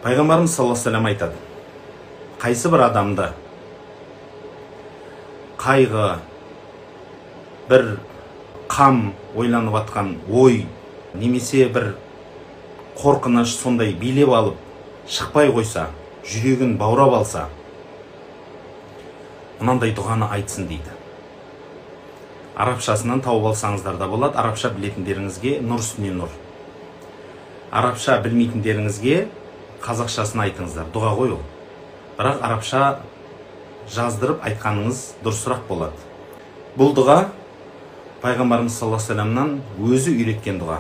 Пайғамбарымыз саллаллаху алейхи ва саллям айтады, қайсы бір адамды қайғы, бір қам ойланып атқан ой, немесе бір қорқыныш сондай билеп алып шықпай қойса, жүрегін баурап алса, мынандай дұғаны айтсын дейді. Арабшасынан тауып алсаңыздар да болады. Арабша білетіндеріңізге нұр үстіне нұр. Арабша білмейтіндеріңізге қазақшасын айтыңыздар. Дұға ғой ол. Бірақ арабша жаздырып айтқаныңыз дұрысырақ болады. Бұл дұға Пайғамбарымыз саллаллаху алейхи ва саллямнан өзі үйреткен дұға.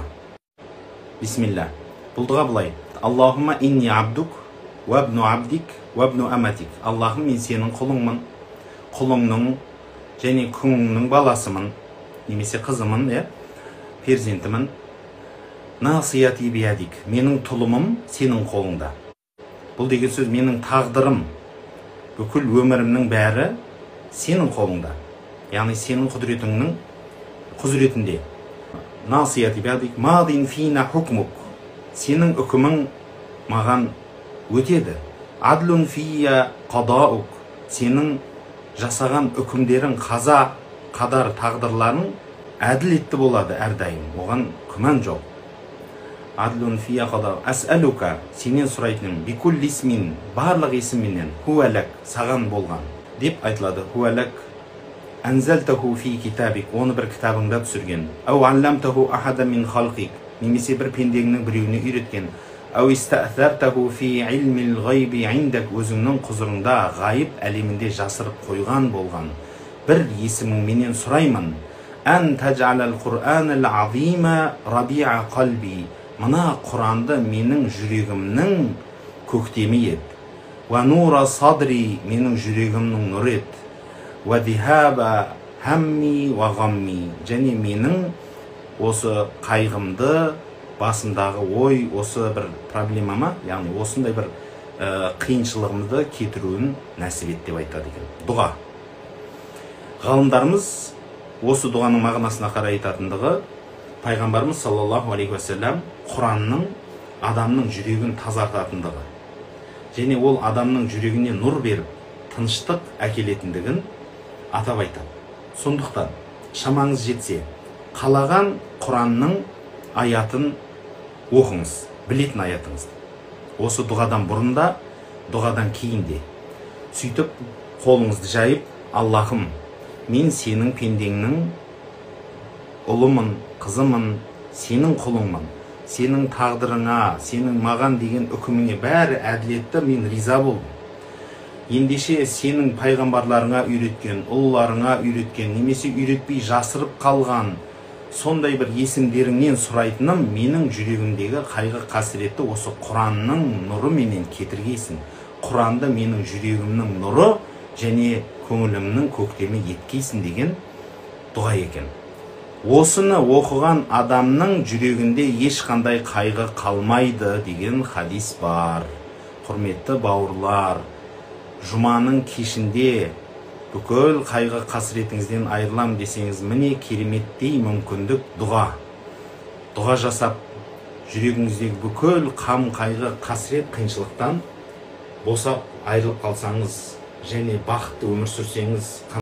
Бисмилля. Бұл дұға былай: Аллахумма инни абдук ва абну абдик ва абну аматик. Аллахым, мен сенің құлыңмын, құлыңның және күңнің баласымын, немесе қызымын, перзентімін. Насияти биядик. Менің тұлымым сенің қолыңда. Бұл деген сөз, менің тағдырым, бүкіл өмірімнің бәрі сенің қолыңда. Яғни сенің құзыретінде. Насияти биядик мадин фина хукмук. Сенің үкімің маған өтеді. Адлун фия қадаук. Сенің жасаған үкімдерің, қаза, қадар, тағдырларың әділетті болады әрдайым. Оған күмән жоқ. Адлун фия қадаук. Ас'алука. Сенен сұрайтыным. Бикул исмин. Барлық есімменен. Хуалак. Саған болған. Деп айтылады. Хуалак. Анзалтаху фи китабик. Оны бір кітабыңда түсірген. Ау алламтаху ахада мин халқик. Немесе бір пендеңнің біреуіне үйреткен. Ау иста'thартаху фи илмил ғайби индак. Өзіңнің құзырыңда ғайып әлемінде жасырып қойған болған бір есіміңменен сұраймын. Ан таджалал Құр'анал азима раби'a қалби. Мына Құранды менің жүрегімнің көктемі ет. Ва нура садри. Менің жүрегімнің нұр ет. Ва дихаба хамми ва ғамми. Және менің осы қайғымды, басымдағы ой, осы бір проблемама, яғни осындай бір қиыншылығымды кетіруін нәсіп ет деп айтады екен. Дұға. Ғалымдарымыз осы дұғаның мағынасына қарай айтатындығы, Пайғамбарымыз саллаллаху алейхи ва саллям Құранның адамның жүрегін тазартатындығы, және ол адамның жүрегіне нұр беріп, тыныштық әкелетіндігін атап айтады. Сондықтан шамаңыз жетсе, қалаған Құранның аятын оқыңыз, білетін аятыңызды. Осы дұғадан бұрында, дұғадан кейінде. Сөйтіп, қолыңызды жайып, Аллахым, мен сенің пендеңнің ұлымын, қызымын, сенің құлыңмын. Сенің тағдырыңа, сенің маған деген үкіміңе бәрі әділетті, мен риза болдым. Ендеше сенің пайғамбарларыңа үйреткен, ұлыларыңа үйреткен, немесе үйретпей жасырып қалған сондай бір есімдеріңнен сұрайтыным, менің жүрегімдегі қайғы қасіретті осы Құранның нұры менен кетіргейсін. Құранды менің жүрегімнің нұры және көңілімнің көктемі еткейсін деген дұға екен. Осыны оқыған адамның жүрегінде ешқандай қайғы қалмайды деген хадис бар. Құрметті бауырлар, жұманың кешінде бүкіл қайғы қасіретіңізден айырылам десеңіз, міне кереметтей мүмкіндік дұға. Дұға жасап, жүрегіңіздегі бүкіл қам, қайғы, қасірет, қиыншылықтан босап айырылып қалсаңыз, және бақытты өмір сүрсеңіз,